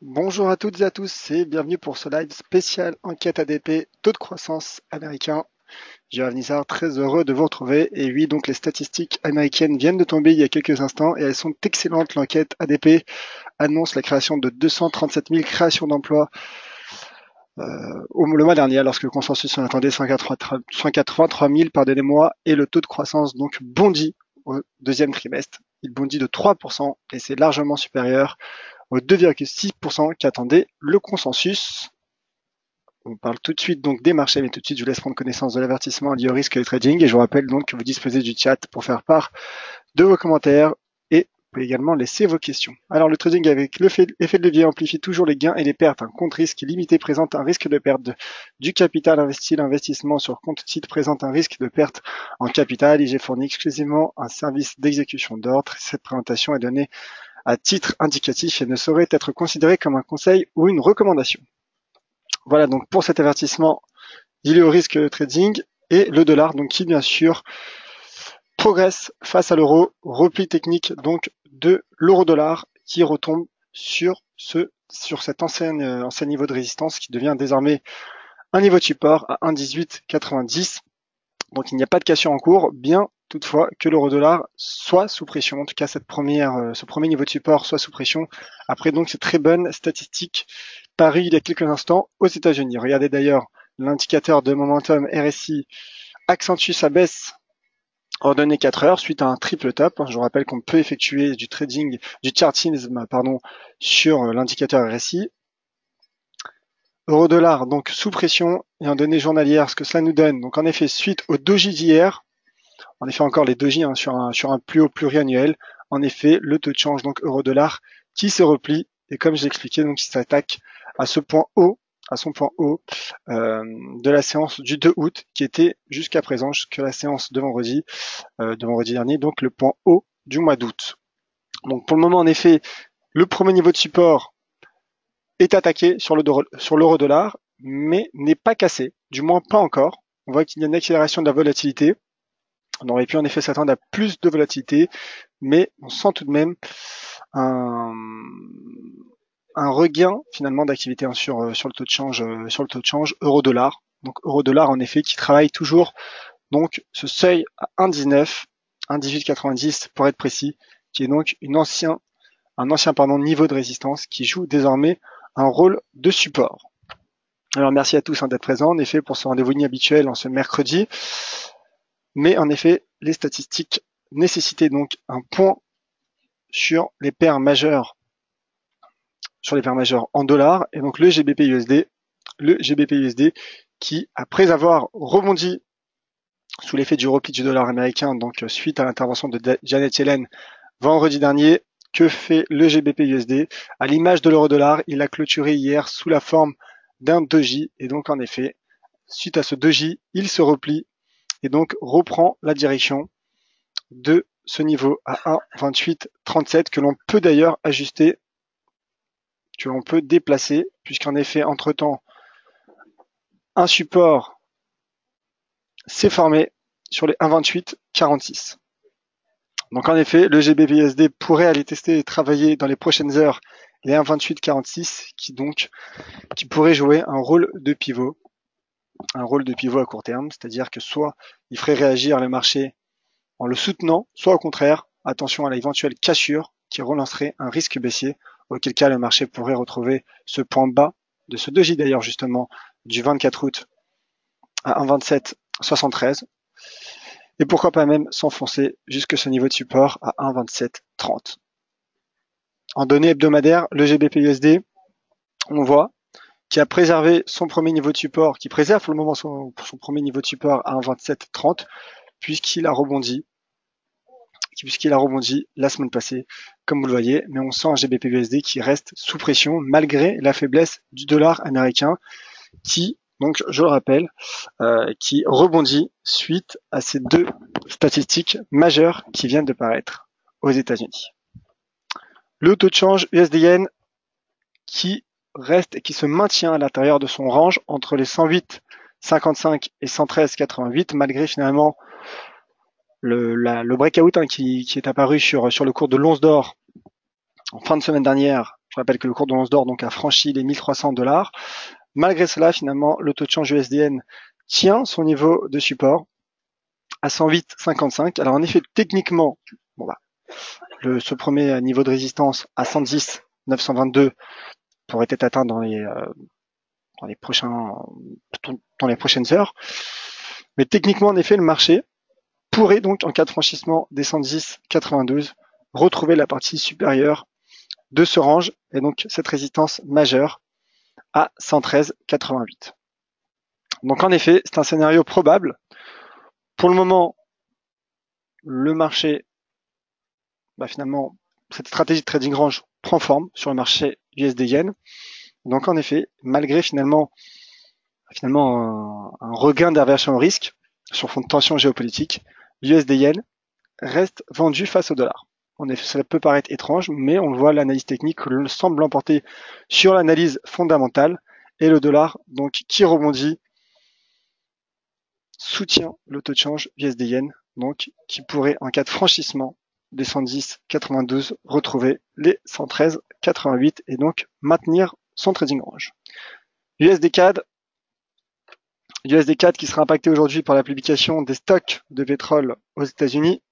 Bonjour à toutes et à tous et bienvenue pour ce live spécial enquête ADP taux de croissance américain. Johan Nizar, très heureux de vous retrouver. Et oui, donc les statistiques américaines viennent de tomber il y a quelques instants et elles sont excellentes. L'enquête ADP annonce la création de 237 000 créations d'emplois le mois dernier, lorsque le consensus en attendait 183 000, pardonnez-moi, et le taux de croissance donc bondit au deuxième trimestre. Il bondit de 3% et c'est largement supérieur aux 2,6% qu'attendait le consensus. On parle tout de suite donc des marchés, mais tout de suite je vous laisse prendre connaissance de l'avertissement lié au risque de trading et je vous rappelle donc que vous disposez du chat pour faire part de vos commentaires et vous pouvez également laisser vos questions. Alors le trading avec l'effet de levier amplifie toujours les gains et les pertes. Un compte risque limité présente un risque de perte du capital investi. L'investissement sur compte titre présente un risque de perte en capital. IG fournit exclusivement un service d'exécution d'ordre. Cette présentation est donnée à titre indicatif et ne saurait être considérée comme un conseil ou une recommandation. Voilà donc pour cet avertissement lié au risque de trading et le dollar donc qui bien sûr progresse face à l'euro, repli technique donc de l'euro-dollar qui retombe sur cet ancien niveau de résistance qui devient désormais un niveau de support à 1,1890. Donc il n'y a pas de cassure en cours, bien toutefois que l'euro-dollar soit sous pression, en tout cas ce premier niveau de support soit sous pression, après donc ces très bonnes statistiques parues il y a quelques instants aux États-Unis. Regardez d'ailleurs l'indicateur de momentum RSI accentue sa baisse en données 4 heures suite à un triple top. Je vous rappelle qu'on peut effectuer du trading, du chartisme, sur l'indicateur RSI. Euro-dollar donc sous pression et en données journalières, ce que cela nous donne. Donc en effet, suite au doji d'hier, en effet encore les doji sur un plus haut pluriannuel, en effet le taux de change donc euro-dollar qui se replie et comme j'ai expliqué donc il s'attaque à ce point haut, à son point haut de la séance du 2 août qui était jusqu'à présent, jusqu'à la séance de vendredi dernier, donc le point haut du mois d'août. Donc pour le moment en effet le premier niveau de support est attaqué sur l'euro-dollar, mais n'est pas cassé, du moins pas encore. On voit qu'il y a une accélération de la volatilité. On aurait pu en effet s'attendre à plus de volatilité, mais on sent tout de même un, un regain finalement d'activité sur le taux de change euro-dollar. Donc euro-dollar en effet qui travaille toujours donc ce seuil à 1,19, 1,1890 pour être précis, qui est donc un ancien niveau de résistance qui joue désormais un rôle de support. Alors merci à tous d'être présents en effet pour ce rendez-vous inhabituel en ce mercredi. Mais en effet, les statistiques nécessitaient donc un point sur les paires majeures en dollars et donc le GBP/USD qui, après avoir rebondi sous l'effet du repli du dollar américain, donc suite à l'intervention de Janet Yellen vendredi dernier, que fait le GBP/USD? À l'image de l'euro-dollar, il a clôturé hier sous la forme d'un doji et donc en effet, suite à ce doji, il se replie et donc reprend la direction de ce niveau à 1,2837 que l'on peut d'ailleurs ajuster, que l'on peut déplacer, puisqu'en effet, entre-temps, un support s'est formé sur les 1,2846. Donc en effet, le GBP/USD pourrait aller tester et travailler dans les prochaines heures les 1,2846 qui pourrait jouer un rôle de pivot à court terme, c'est-à-dire que soit il ferait réagir le marché en le soutenant, soit au contraire, attention à l'éventuelle cassure qui relancerait un risque baissier, auquel cas le marché pourrait retrouver ce point bas de ce doji d'ailleurs justement du 24 août à 1,2773 et pourquoi pas même s'enfoncer jusque ce niveau de support à 1,2730. En données hebdomadaires, le GBP/USD, on voit qui a préservé son premier niveau de support, qui préserve pour le moment son premier niveau de support à 1,2730 puisqu'il a rebondi la semaine passée, comme vous le voyez, mais on sent un GBP/USD qui reste sous pression malgré la faiblesse du dollar américain qui, donc je le rappelle, qui rebondit suite à ces deux statistiques majeures qui viennent de paraître aux États-Unis. Le taux de change USD-Yen qui se maintient à l'intérieur de son range entre les 108,55 et 113,88 malgré finalement le breakout qui est apparu sur le cours de l'once d'or en fin de semaine dernière Je rappelle que le cours de l'once d'or donc a franchi les 1300 $. Malgré cela, finalement, le taux de change USDN tient son niveau de support à 108,55. Alors en effet, techniquement, ce premier niveau de résistance à 110,922 pourrait être atteint dans les prochaines heures. Mais techniquement, en effet, le marché pourrait donc, en cas de franchissement des 110,92, retrouver la partie supérieure de ce range et donc cette résistance majeure à 113,88. Donc en effet, c'est un scénario probable. Pour le moment, le marché, finalement, cette stratégie de trading range prend forme sur le marché USD-Yen. Donc en effet, malgré finalement un regain d'aversion au risque sur fond de tension géopolitique, l'USD-Yen reste vendu face au dollar. En effet, ça peut paraître étrange, mais on le voit, l'analyse technique semble l'emporter sur l'analyse fondamentale et le dollar, donc, qui rebondit, soutient le taux de change USD-Yen, donc, qui pourrait, en cas de franchissement des 110,92, retrouver les 113,88 et donc maintenir son trading range. USD-CAD qui sera impacté aujourd'hui par la publication des stocks de pétrole aux États-Unis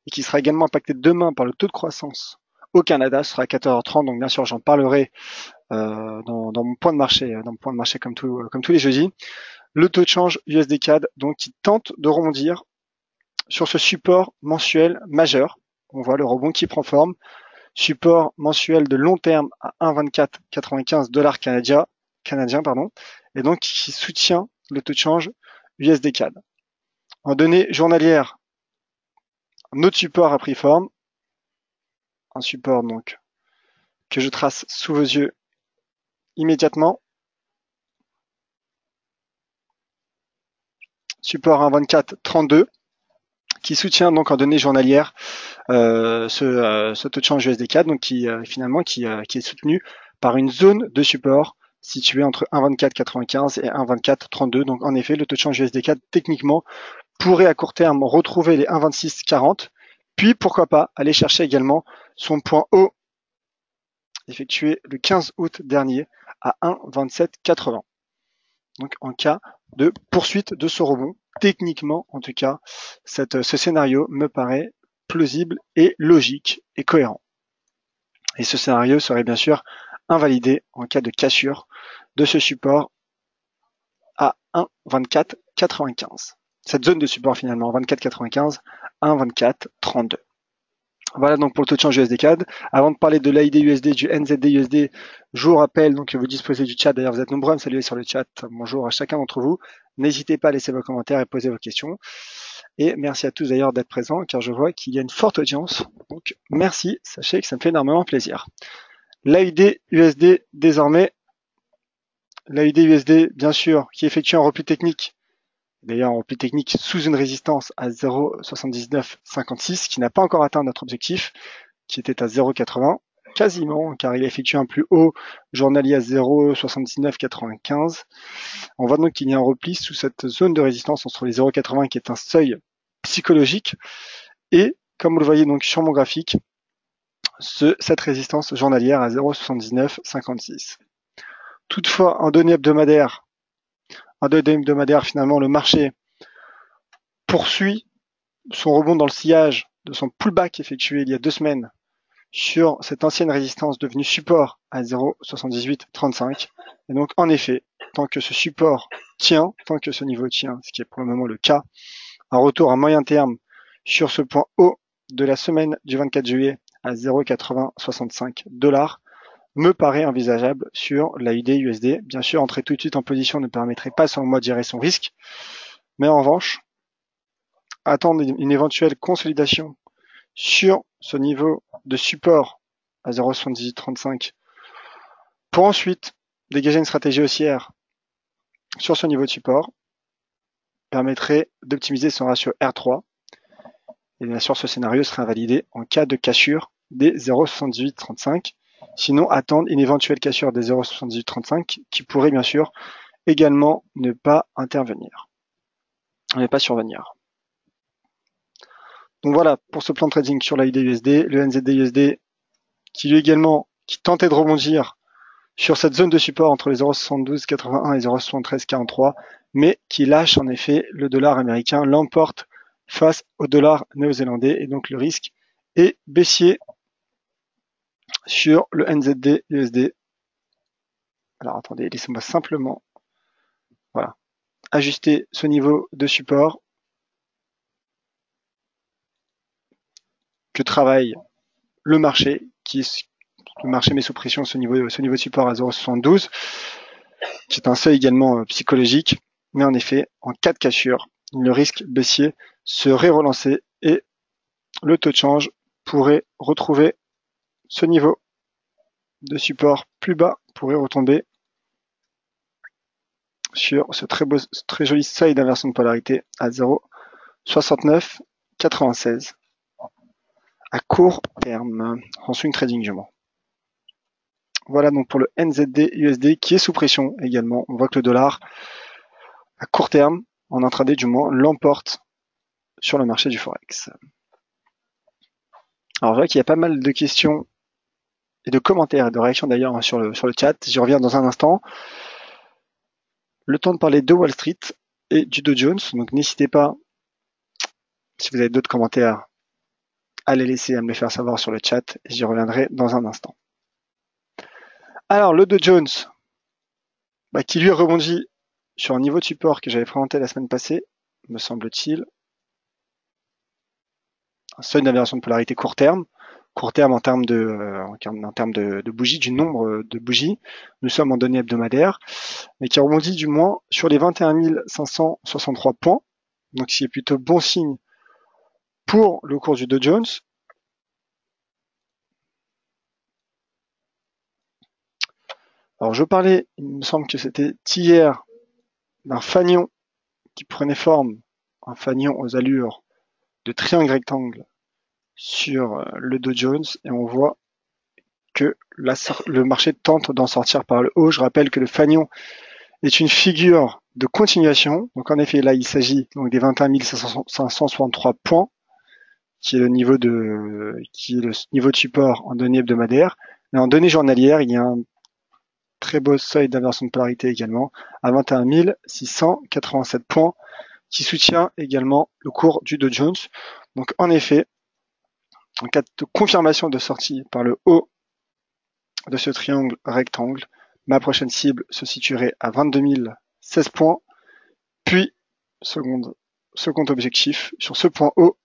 et qui sera également impacté demain par le taux de croissance au Canada. Ce sera à 14h30, donc bien sûr j'en parlerai dans mon point de marché, comme tous les jeudis. Le taux de change USD-CAD donc qui tente de rebondir sur ce support mensuel majeur. On voit le rebond qui prend forme. Support mensuel de long terme à 1,2495 $ canadiens, et donc qui soutient le taux de change USD-CAD. En données journalières, un autre support a pris forme, un support donc que je trace sous vos yeux immédiatement. Support 1,2432 qui soutient donc en données journalières ce taux de change USD-CAD, donc qui est soutenu par une zone de support située entre 1,2495 et 1,2432. Donc en effet, le taux de change USD-CAD techniquement pourrait à court terme retrouver les 1,2640, puis pourquoi pas aller chercher également son point haut effectué le 15 août dernier à 1,2780. Donc en cas de poursuite de ce rebond, techniquement en tout cas, ce scénario me paraît plausible et logique et cohérent. Et ce scénario serait bien sûr invalidé en cas de cassure de ce support à 1,2495. Cette zone de support finalement, 24,95, 1,24,32. Voilà donc pour le taux de change USD-CAD. Avant de parler de l'AID-USD, du NZD-USD, je vous rappelle donc que vous disposez du chat. D'ailleurs, vous êtes nombreux à me saluer sur le chat. Bonjour à chacun d'entre vous. N'hésitez pas à laisser vos commentaires et poser vos questions. Et merci à tous d'ailleurs d'être présents, car je vois qu'il y a une forte audience. Donc merci, sachez que ça me fait énormément plaisir. L'AID-USD désormais. L'AID-USD, bien sûr, qui effectue un repli technique. D'ailleurs, un repli technique sous une résistance à 0,7956, qui n'a pas encore atteint notre objectif, qui était à 0,80, quasiment, car il a effectué un plus haut journalier à 0,7995. On voit donc qu'il y a un repli sous cette zone de résistance entre les 0,80, qui est un seuil psychologique, et, comme vous le voyez donc sur mon graphique, cette résistance journalière à 0,7956. Toutefois, en données hebdomadaires, finalement, le marché poursuit son rebond dans le sillage de son pullback effectué il y a 2 semaines sur cette ancienne résistance devenue support à 0,7835. Et donc, en effet, tant que ce support tient, tant que ce niveau tient, ce qui est pour le moment le cas, un retour à moyen terme sur ce point haut de la semaine du 24 juillet à 0,8065 $ me paraît envisageable sur l'AID-USD. Bien sûr, entrer tout de suite en position ne permettrait pas selon moi de gérer son risque, mais en revanche, attendre une éventuelle consolidation sur ce niveau de support à 0,7835 pour ensuite dégager une stratégie haussière sur ce niveau de support permettrait d'optimiser son ratio R3. Et bien sûr, ce scénario serait invalidé en cas de cassure des 0,7835. Sinon, attendre une éventuelle cassure des 0,7835 qui pourrait bien sûr également ne pas survenir. Donc voilà pour ce plan de trading sur l'AID-USD, le NZD-USD qui lui également qui tentait de rebondir sur cette zone de support entre les 0,7281 et 0,7343, mais qui lâche en effet le dollar américain, l'emporte face au dollar néo-zélandais, et donc le risque est baissier sur le NZD USD. Alors attendez, laissez-moi simplement ajuster ce niveau de support que travaille le marché, le marché met sous pression ce niveau de support à 0,72, qui est un seuil également psychologique, mais en effet, en cas de cassure, le risque baissier serait relancé et le taux de change pourrait retrouver ce niveau de support plus bas, pourrait retomber sur ce très joli seuil d'inversion de polarité à 0,6996 à court terme, en swing trading du moins. Voilà donc pour le NZD USD qui est sous pression également. On voit que le dollar, à court terme, en intraday du moins, l'emporte sur le marché du Forex. Alors je vois qu'il y a pas mal de questions et de commentaires et de réactions d'ailleurs sur le chat. J'y reviens dans un instant. Le temps de parler de Wall Street et du Dow Jones. Donc n'hésitez pas, si vous avez d'autres commentaires, à les laisser, à me les faire savoir sur le chat. J'y reviendrai dans un instant. Alors le Dow Jones, qui lui rebondit sur un niveau de support que j'avais présenté la semaine passée, me semble-t-il. Un seuil d'inversion de polarité court terme en termes de bougies, du nombre de bougies. Nous sommes en données hebdomadaires, mais qui rebondit du moins sur les 21 563 points, donc ce qui est plutôt bon signe pour le cours du Dow Jones. Alors je parlais, il me semble que c'était hier, d'un fanion qui prenait forme, un fanion aux allures de triangle rectangle sur le Dow Jones, et on voit que le marché tente d'en sortir par le haut. Je rappelle que le fanion est une figure de continuation. Donc en effet, là, il s'agit donc des 21 563 points, qui est le niveau de support en données hebdomadaires. Mais en données journalières, il y a un très beau seuil d'inversion de polarité également à 21 687 points, qui soutient également le cours du Dow Jones. Donc en effet, en cas de confirmation de sortie par le haut de ce triangle rectangle, ma prochaine cible se situerait à 22 016 points, puis second objectif sur ce point haut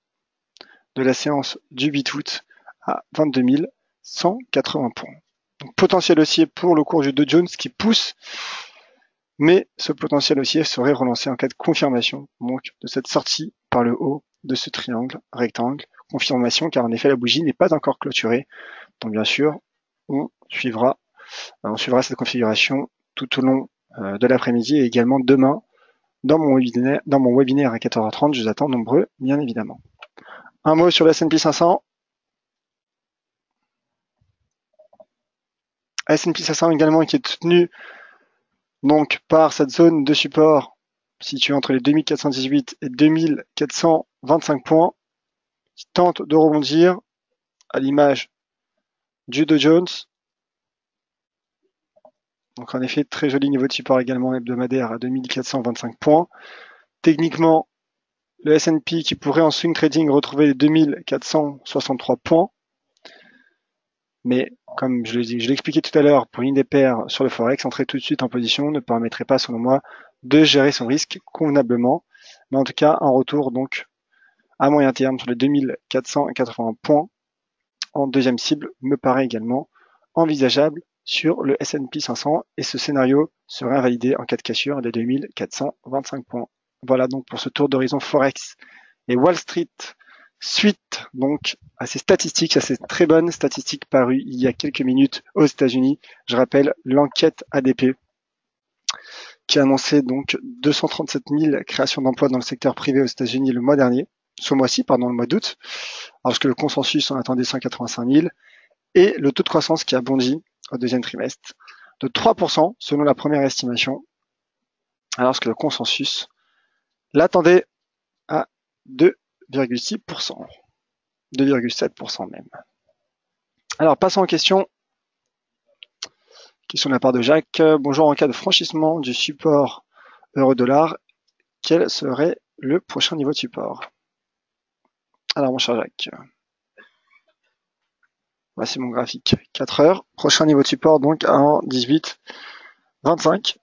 de la séance du 8 août à 22 180 points. Donc, potentiel haussier pour le cours du Dow Jones qui pousse, mais ce potentiel haussier serait relancé en cas de confirmation donc de cette sortie par le haut de ce triangle rectangle. Confirmation car en effet la bougie n'est pas encore clôturée. Donc bien sûr, on suivra cette configuration tout au long de l'après-midi et également demain dans mon webinaire à 14h30. Je vous attends nombreux, bien évidemment. Un mot sur le S&P 500. S&P 500 également qui est soutenu donc par cette zone de support située entre les 2418 et 2425 points, qui tente de rebondir à l'image du Dow Jones. Donc en effet, très joli niveau de support également hebdomadaire à 2425 points. Techniquement, le S&P qui pourrait en swing trading retrouver les 2463 points. Mais comme je l'expliquais tout à l'heure, pour une des paires sur le Forex, entrer tout de suite en position ne permettrait pas, selon moi, de gérer son risque convenablement. Mais en tout cas, un retour donc à moyen terme sur les 2480 points en deuxième cible me paraît également envisageable sur le S&P 500, et ce scénario serait invalidé en cas de cassure des 2425 points. Voilà donc pour ce tour d'horizon Forex et Wall Street. Suite donc à ces statistiques, à ces très bonnes statistiques parues il y a quelques minutes aux États-Unis. Je rappelle l'enquête ADP qui a annoncé donc 237 000 créations d'emplois dans le secteur privé aux États-Unis le mois d'août, alors que le consensus en attendait 185 000, et le taux de croissance qui a bondi au deuxième trimestre de 3% selon la première estimation, alors que le consensus l'attendait à 2,6%, 2,7% même. Alors passons aux questions Question de la part de Jacques. Bonjour, en cas de franchissement du support euro-dollar, quel serait le prochain niveau de support? Alors, mon cher Jacques, voici mon graphique. 4 heures. Prochain niveau de support, donc, à 1,1825,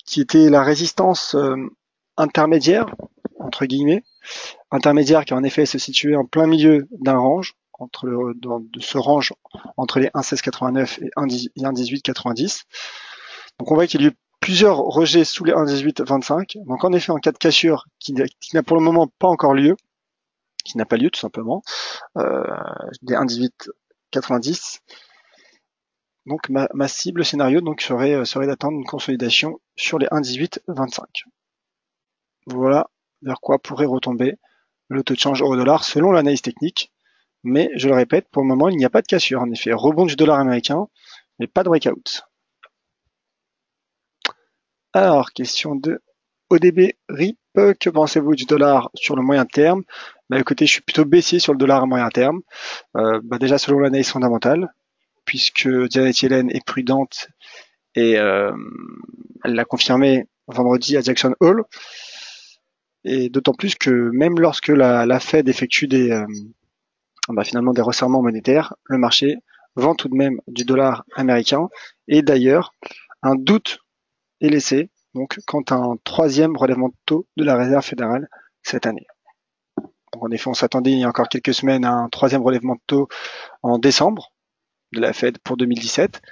qui était la résistance intermédiaire, entre guillemets. Intermédiaire qui, en effet, se situait en plein milieu d'un range, de ce range entre les 1,1689 et 1,1890. Donc, on voit qu'il y a eu plusieurs rejets sous les 1,1825. Donc, en effet, en cas de cassure qui n'a pour le moment pas encore lieu, qui n'a pas lieu tout simplement, des 1,1890. Donc ma cible scénario donc serait d'attendre une consolidation sur les 1,1825. Voilà vers quoi pourrait retomber le taux de change euro-dollar selon l'analyse technique. Mais je le répète, pour le moment il n'y a pas de cassure. En effet, rebond du dollar américain, mais pas de breakout. Alors, question de ODB RIP, que pensez-vous du dollar sur le moyen terme? Écoutez, je suis plutôt baissier sur le dollar à moyen terme. Déjà selon l'analyse fondamentale, puisque Janet Yellen est prudente et elle l'a confirmé vendredi à Jackson Hole. Et d'autant plus que même lorsque la Fed effectue finalement des resserrements monétaires, le marché vend tout de même du dollar américain. Et d'ailleurs, un doute est laissé donc quant à un troisième relèvement de taux de la Réserve fédérale cette année. Donc en effet, on s'attendait il y a encore quelques semaines à un troisième relèvement de taux en décembre de la Fed pour 2017,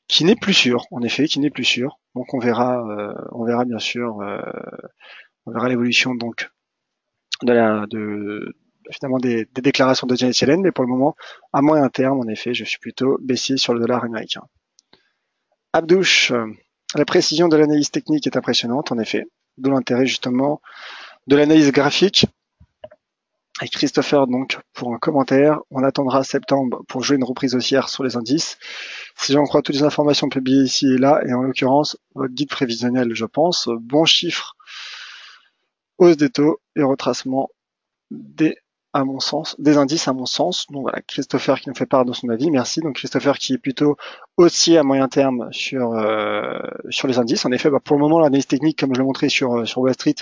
qui n'est plus sûr, en effet, qui n'est plus sûr. Donc on verra bien sûr, on verra l'évolution donc finalement des déclarations de Janet Yellen, mais pour le moment, à moyen terme, en effet, je suis plutôt baissier sur le dollar américain. Abdouche, la précision de l'analyse technique est impressionnante, en effet, d'où l'intérêt justement de l'analyse graphique. Et Christopher, donc, pour un commentaire, on attendra septembre pour jouer une reprise haussière sur les indices. Si j'en crois toutes les informations publiées ici et là, et en l'occurrence, votre guide prévisionnel, je pense, bon chiffre, hausse des taux et retracement des indices à mon sens. Donc voilà, Christopher qui nous fait part de son avis, merci. Donc Christopher qui est plutôt haussier à moyen terme sur les indices. En effet, pour le moment, l'analyse technique, comme je l'ai montré sur Wall Street,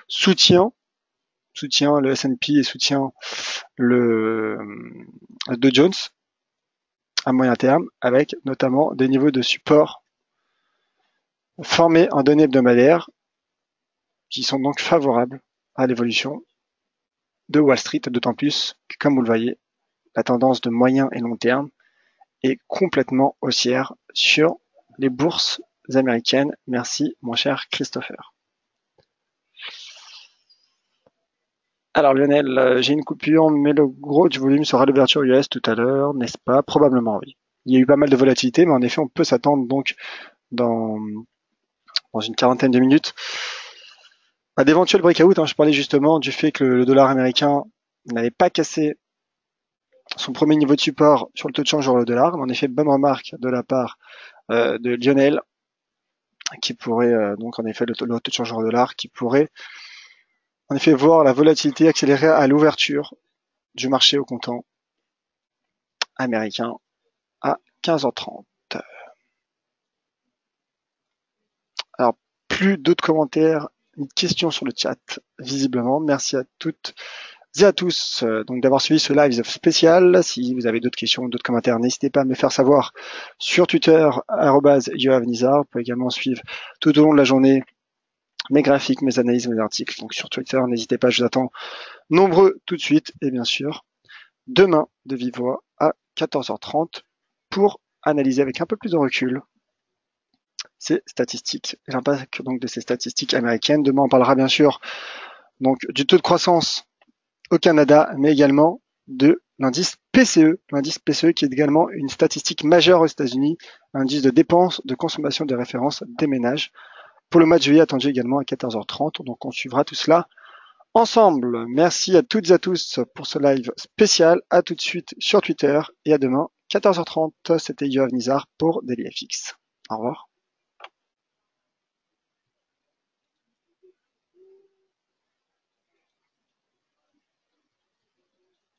soutient le S&P et soutient le Dow Jones à moyen terme, avec notamment des niveaux de support formés en données hebdomadaires qui sont donc favorables à l'évolution de Wall Street, d'autant plus que, comme vous le voyez, la tendance de moyen et long terme est complètement haussière sur les bourses américaines. Merci, mon cher Christopher. Alors Lionel, j'ai une coupure, mais le gros du volume sera l'ouverture US tout à l'heure, n'est-ce pas? Probablement, oui. Il y a eu pas mal de volatilité, mais en effet, on peut s'attendre donc dans une quarantaine de minutes à d'éventuels breakouts. Je parlais justement du fait que le dollar américain n'avait pas cassé son premier niveau de support sur le taux de change euro-dollar. En effet, bonne remarque de la part de Lionel, qui pourrait donc en effet le taux de change euro-dollar, qui pourrait en effet voir la volatilité accélérer à l'ouverture du marché au comptant américain à 15h30. Alors, plus d'autres commentaires, ni de questions sur le chat, visiblement. Merci à toutes et à tous donc d'avoir suivi ce live spécial. Si vous avez d'autres questions, d'autres commentaires, n'hésitez pas à me faire savoir sur Twitter, @yoavnizar. Vous pouvez également suivre tout au long de la journée mes graphiques, mes analyses, mes articles. Donc sur Twitter, n'hésitez pas, je vous attends nombreux tout de suite. Et bien sûr, demain de vive voix à 14h30 pour analyser avec un peu plus de recul ces statistiques, l'impact donc de ces statistiques américaines. Demain, on parlera bien sûr donc du taux de croissance au Canada, mais également de l'indice PCE qui est également une statistique majeure aux États-Unis, indice de dépenses de consommation des références des ménages. Pour le mois de juillet, attendu également à 14h30. Donc on suivra tout cela ensemble. Merci à toutes et à tous pour ce live spécial. À tout de suite sur Twitter et à demain 14h30. C'était Yoav Nizar pour DailyFX. Au revoir.